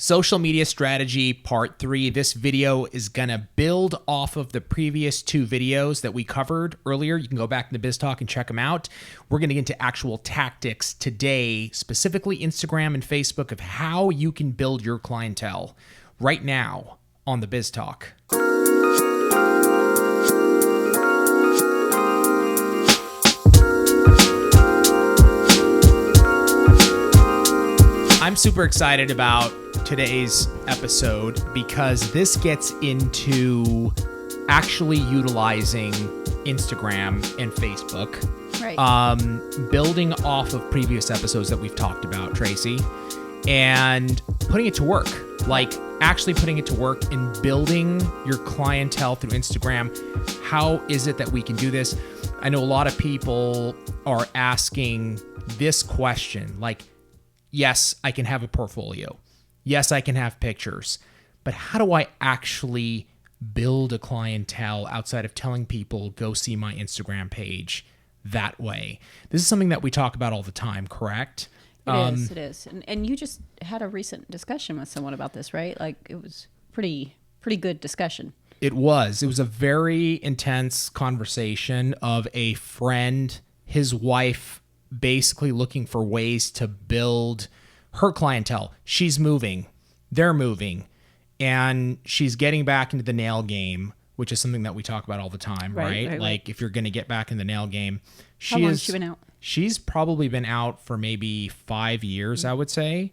Social media strategy part 3. This video is going to build off of the previous 2 videos that we covered earlier. You can go back to the BizTalk and check them out. We're going to get into actual tactics today, specifically Instagram and Facebook, of how you can build your clientele right now on the BizTalk. I'm super excited about today's episode because this gets into actually utilizing Instagram and Facebook, right? Building off of previous episodes that we've talked about, Tracy, and putting it to work, like actually putting it to work and building your clientele through Instagram. How is it that we can do this? I know a lot of people are asking this question, like, yes, I can have a portfolio. Yes, I can have pictures, but how do I actually build a clientele outside of telling people, go see my Instagram page that way? This is something that we talk about all the time, correct? It is. And you just had a recent discussion with someone about this, right? Like it was pretty good discussion. It was a very intense conversation of a friend, his wife, basically looking for ways to build her clientele. She's moving, they're moving, and she's getting back into the nail game, which is something that we talk about all the time, right? Like if you're going to get back in the nail game. How long has she been out? She's probably been out for maybe 5 years, I would say.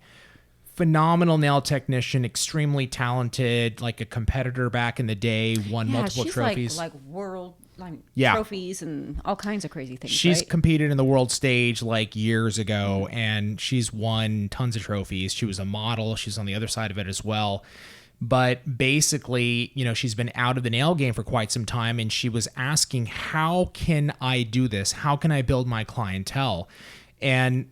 Phenomenal nail technician, extremely talented, like a competitor back in the day, won multiple trophies. Like world Yeah. trophies and all kinds of crazy things. She's right? competed in the world stage like years ago, and she's won tons of trophies. She was a model. She's on the other side of it as well. But basically, she's been out of the nail game for quite some time, and she was asking, how can I do this? How can I build my clientele? And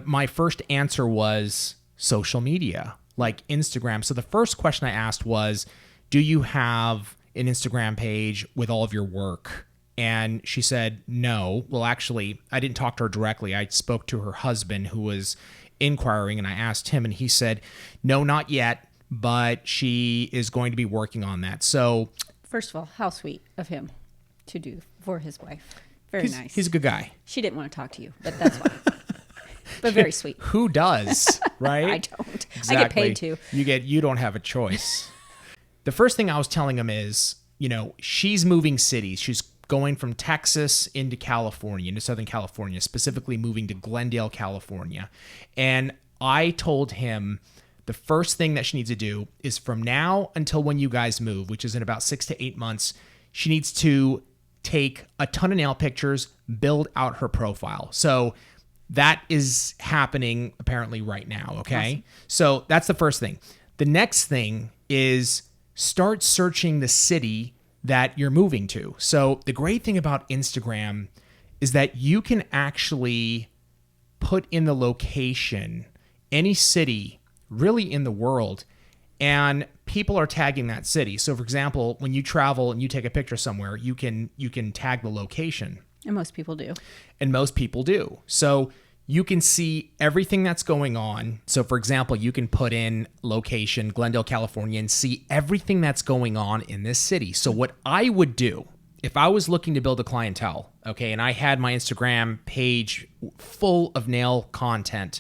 my first answer was social media, like Instagram. So the first question I asked was, do you have an Instagram page with all of your work? And she said, no. Well, actually, I didn't talk to her directly. I spoke to her husband who was inquiring, and I asked him, and he said, no, not yet, but she is going to be working on that. So first of all, how sweet of him to do for his wife. Very nice. He's a good guy. She didn't want to talk to you, but that's fine. But very sweet. Who does, right? I don't. Exactly. I get paid to. You don't have a choice. The first thing I was telling him is, she's moving cities. She's going from Texas into California, into Southern California, specifically moving to Glendale, California. And I told him the first thing that she needs to do is from now until when you guys move, which is in about 6 to 8 months, she needs to take a ton of nail pictures, build out her profile. So that is happening apparently right now, okay? Awesome. So that's the first thing. The next thing is start searching the city that you're moving to. So the great thing about Instagram is that you can actually put in the location, any city really in the world, and people are tagging that city. So for example, when you travel and you take a picture somewhere, you can tag the location. And most people do. So you can see everything that's going on. So for example, you can put in location, Glendale, California, and see everything that's going on in this city. So what I would do if I was looking to build a clientele, okay, and I had my Instagram page full of nail content,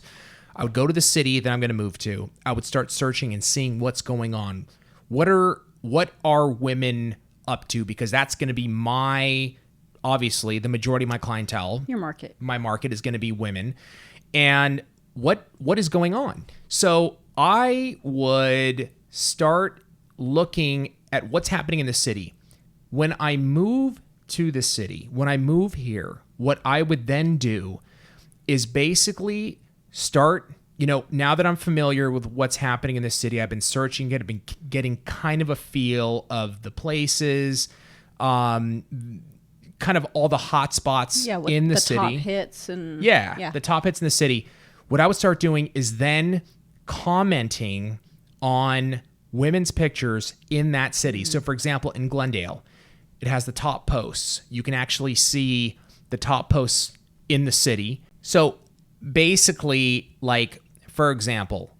I would go to the city that I'm going to move to. I would start searching and seeing what's going on. What are women up to? Because that's going to be obviously the majority of my clientele. Your market. My market is going to be women. And what is going on? So I would start looking at what's happening in the city. When I move to the city, when I move here, what I would then do is basically start, now that I'm familiar with what's happening in the city, I've been searching, I've been getting kind of a feel of the places, kind of all the hot spots in the city. Top hits and the top hits in the city. What I would start doing is then commenting on women's pictures in that city. Mm-hmm. So for example, in Glendale, it has the top posts. You can actually see the top posts in the city. So basically, like, for example,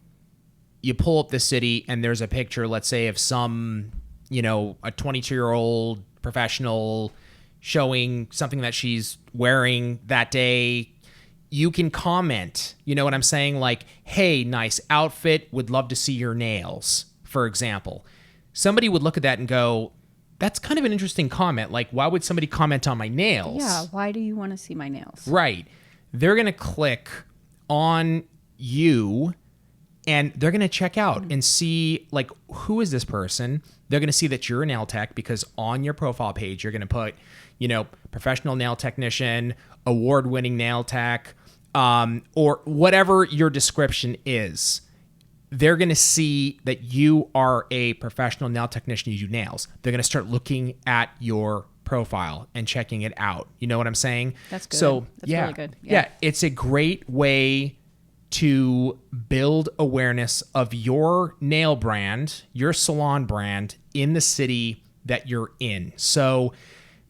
you pull up the city and there's a picture, let's say, of some, a 22-year-old professional showing something that she's wearing that day. You can comment, you know what I'm saying? Like, hey, nice outfit, would love to see your nails, for example. Somebody would look at that and go, that's kind of an interesting comment. Like, why would somebody comment on my nails? Yeah, why do you want to see my nails? Right. They're going to click on you and they're going to check out and see, like, who is this person? They're going to see that you're a nail tech because on your profile page, you're going to put, professional nail technician, award-winning nail tech, or whatever your description is. They're going to see that you are a professional nail technician, you do nails. They're going to start looking at your profile and checking it out. You know what I'm saying? That's good. So, That's really good. Yeah, it's a great way to build awareness of your nail brand, your salon brand in the city that you're in. So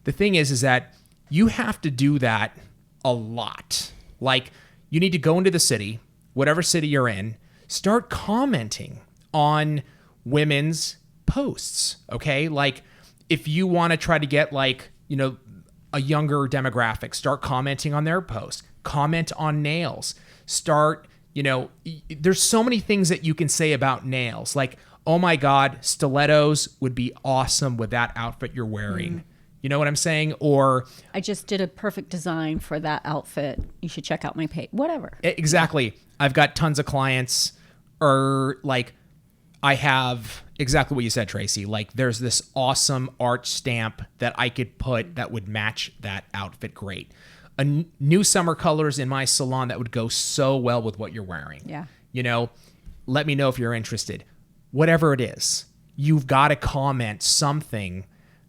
the thing is that you have to do that a lot. Like, you need to go into the city, whatever city you're in, start commenting on women's posts, okay? Like, if you want to try to get, like, a younger demographic, start commenting on their posts. Comment on nails. Start, there's so many things that you can say about nails. Like, oh my God, stilettos would be awesome with that outfit you're wearing. You know what I'm saying? Or I just did a perfect design for that outfit. You should check out my page. Whatever. Exactly. I've got tons of clients, or like, I have exactly what you said, Tracy. Like, there's this awesome art stamp that I could put that would match that outfit great. New summer colors in my salon that would go so well with what you're wearing. Yeah. Let me know if you're interested. Whatever it is, you've got to comment something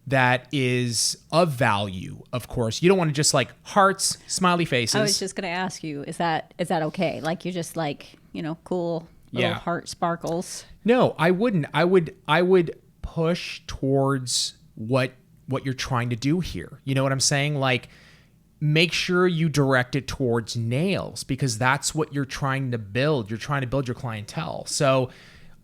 that is of value, of course. You don't want to just like hearts, smiley faces. I was just going to ask you, is that okay? Like, you're just like, cool little heart sparkles. No, I wouldn't. I would push towards what you're trying to do here. You know what I'm saying? Like, make sure you direct it towards nails because that's what you're trying to build. You're trying to build your clientele. So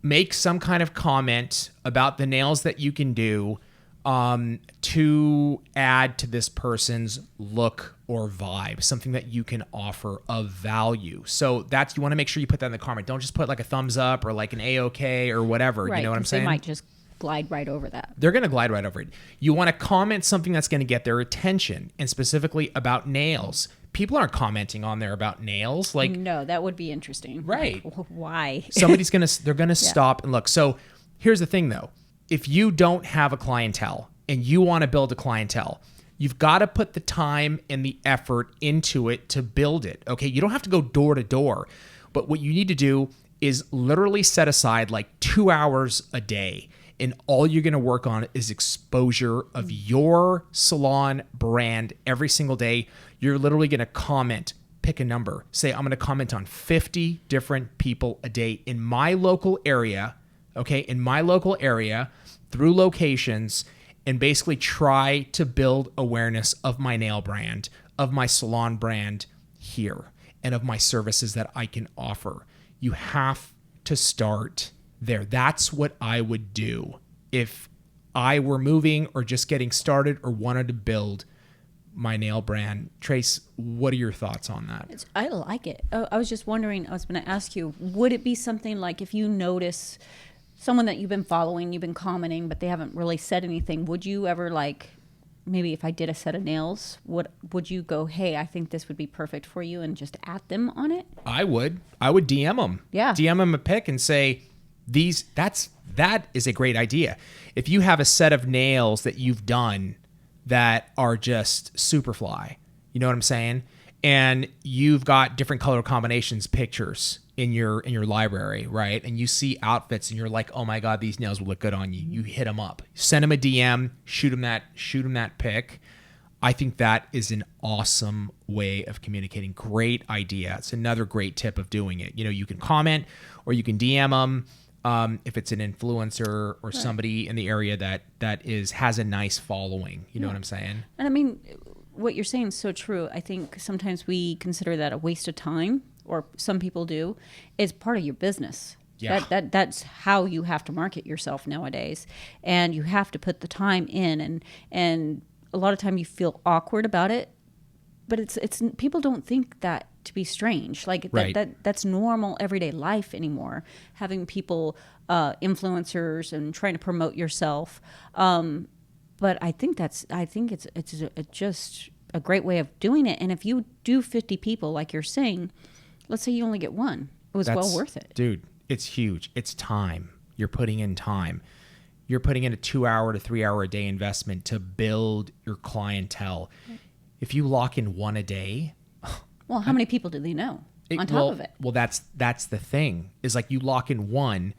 make some kind of comment about the nails that you can do to add to this person's look or vibe, something that you can offer of value. So that's, you want to make sure you put that in the comment. Don't just put like a thumbs up or like an A-OK or whatever. Right, you know what I'm saying? They might just glide right over that. They're going to glide right over it. You want to comment something that's going to get their attention, and specifically about nails. People aren't commenting on there about nails. Like, no, that would be interesting. Right. Like, why? They're going to stop and look. So here's the thing though. If you don't have a clientele and you want to build a clientele, you've got to put the time and the effort into it to build it. Okay. You don't have to go door to door, but what you need to do is literally set aside like 2 hours a day. And all you're going to work on is exposure of your salon brand every single day. You're literally going to comment, pick a number, say, I'm going to comment on 50 different people a day in my local area, okay, through locations, and basically try to build awareness of my nail brand, of my salon brand here, and of my services that I can offer. You have to start there. That's what I would do if I were moving or just getting started or wanted to build my nail brand. Trace, what are your thoughts on that? I like it. I was just wondering, I was going to ask you, would it be something like if you notice someone that you've been following, you've been commenting, but they haven't really said anything, would you ever, like, maybe if I did a set of nails, would you go, hey, I think this would be perfect for you, and just at them on it? I would DM them. Yeah. DM them a pic and say, that is a great idea. If you have a set of nails that you've done that are just super fly, you know what I'm saying? And you've got different color combinations, pictures in your library, right? And you see outfits and you're like, oh my God, these nails will look good on you. You hit them up, send them a DM, shoot them that pic. I think that is an awesome way of communicating. Great idea. It's another great tip of doing it. You can comment or you can DM them. If it's an influencer or somebody in the area that has a nice following, you know what I'm saying? And I mean, what you're saying is so true. I think sometimes we consider that a waste of time, or some people do. It's part of your business. Yeah. That's how you have to market yourself nowadays, and you have to put the time in, and a lot of time you feel awkward about it, but it's people don't think that to be strange. Like Right. that's normal everyday life anymore. Having people influencers and trying to promote yourself. But I think it's just a great way of doing it. And if you do 50 people, like you're saying, let's say you only get one, it was well worth it. Dude, it's huge. It's time. You're putting in time. You're putting in a 2 hour to 3 hour a day investment to build your clientele. If you lock in one a day, well, how many people do they know on top of it? Well, that's the thing, is like you lock in one,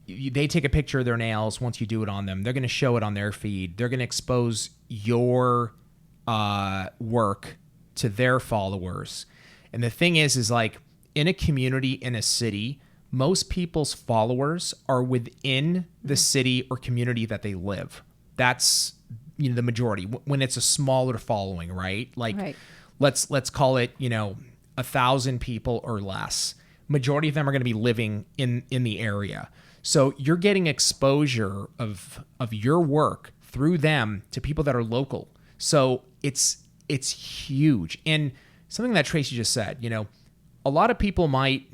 they take a picture of their nails. Once you do it on them, they're going to show it on their feed. They're going to expose your work to their followers. And the thing is like in a community, in a city, most people's followers are within the city or community that they live. That's, the majority. When it's a smaller following, right? Like Right. let's call it, 1,000 people or less. Majority of them are going to be living in the area. So you're getting exposure of your work through them to people that are local. So it's huge. And something that Tracy just said, a lot of people might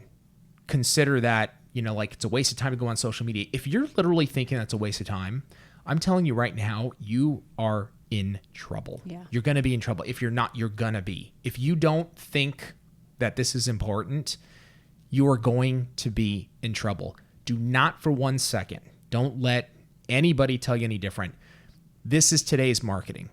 consider that, like it's a waste of time to go on social media. If you're literally thinking that's a waste of time, I'm telling you right now, you are in trouble. Yeah. You're going to be in trouble. If you're not, you're going to be. If you don't think that this is important, you are going to be in trouble. Do not for 1 second. Don't let anybody tell you any different. This is today's marketing.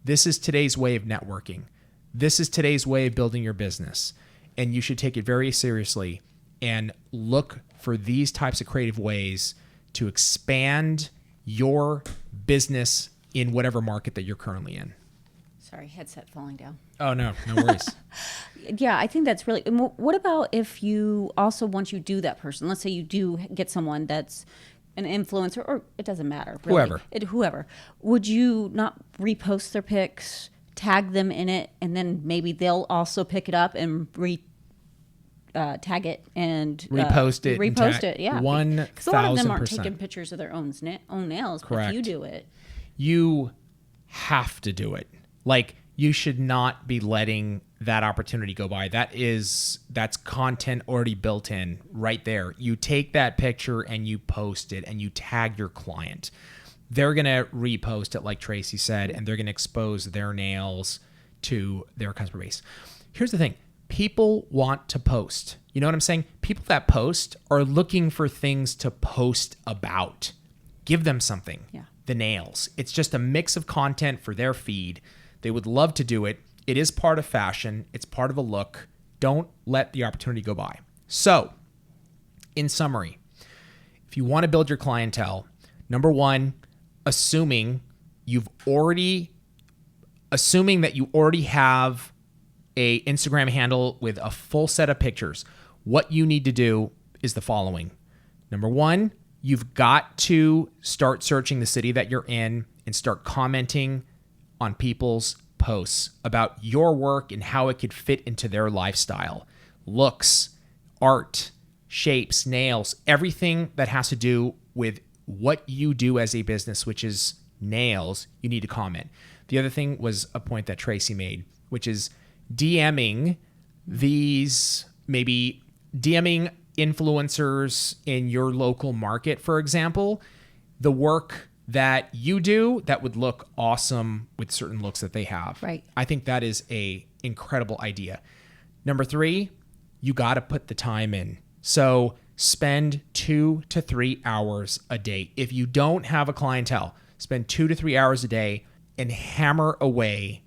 This is today's way of networking. This is today's way of building your business. And you should take it very seriously and look for these types of creative ways to expand your business in whatever market that you're currently in. Sorry, headset falling down. Oh, no worries. Yeah, I think that's really. And what about if you also, once you do that person, let's say you do get someone that's an influencer, or it doesn't matter, really. Whoever, would you not repost their pics, tag them in it, and then maybe they'll also pick it up and tag it and repost it. Repost it, yeah. 1,000%. Because a lot of them aren't taking pictures of their own nails. Correct. But if you do it, you have to do it. Like, you should not be letting that opportunity go by. That's content already built in right there. You take that picture and you post it and you tag your client. They're going to repost it, like Tracy said, and they're going to expose their nails to their customer base. Here's the thing. People want to post. You know what I'm saying? People that post are looking for things to post about. Give them something. Yeah. The nails. It's just a mix of content for their feed. They would love to do it. It is part of fashion. It's part of a look. Don't let the opportunity go by. So, in summary, if you want to build your clientele, number one, assuming that you already have a Instagram handle with a full set of pictures, what you need to do is the following. Number one, you've got to start searching the city that you're in and start commenting on people's posts about your work and how it could fit into their lifestyle. Looks, art, shapes, nails, everything that has to do with what you do as a business, which is nails, you need to comment. The other thing was a point that Tracy made, which is DMing DMing influencers in your local market, for example, the work that you do that would look awesome with certain looks that they have. Right. I think that is a incredible idea. Number three, you got to put the time in. So spend 2 to 3 hours a day. If you don't have a clientele, spend 2 to 3 hours a day and hammer away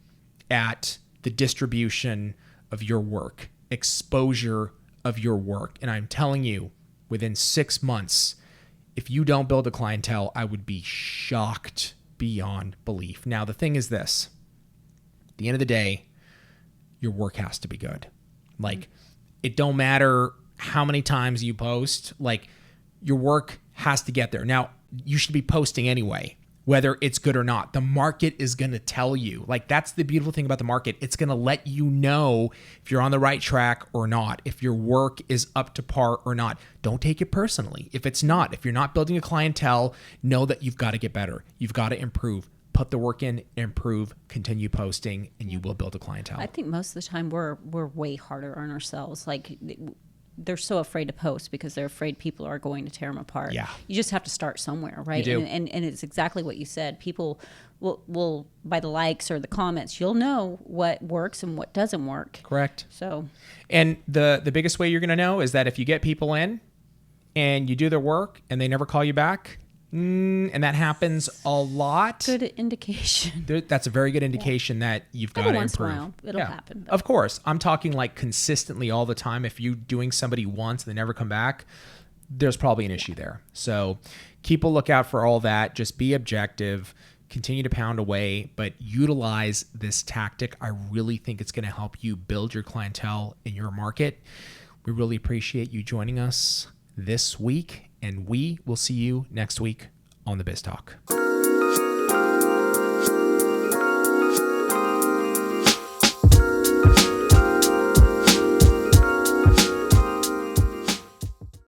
at the distribution of your work, exposure of your work. And I'm telling you, within 6 months, if you don't build a clientele, I would be shocked beyond belief. Now, the thing is this. At the end of the day, your work has to be good. Like, it don't matter how many times you post. Like, your work has to get there. Now, you should be posting anyway, whether it's good or not. The market is going to tell you. Like, that's the beautiful thing about the market. It's going to let you know if you're on the right track or not, if your work is up to par or not. Don't take it personally. If it's not, if you're not building a clientele, know that you've got to get better. You've got to improve. Put the work in, improve, continue posting, and you will build a clientele. I think most of the time we're way harder on ourselves. Like, they're so afraid to post because they're afraid people are going to tear them apart. Yeah. You just have to start somewhere, right? You do. And it's exactly what you said. People will by the likes or the comments, you'll know what works and what doesn't work. Correct. So, and the biggest way you're going to know is that if you get people in and you do their work and they never call you back, and that happens a lot. good indication. That's a very good indication that you've got to Once in a improve. while, it'll happen. Of course. I'm talking like consistently all the time. If you're doing somebody once and they never come back, there's probably an issue there. So keep a lookout for all that. Just be objective. Continue to pound away, but utilize this tactic. I really think it's going to help you build your clientele in your market. We really appreciate you joining us this week, and we will see you next week on the Biz Talk.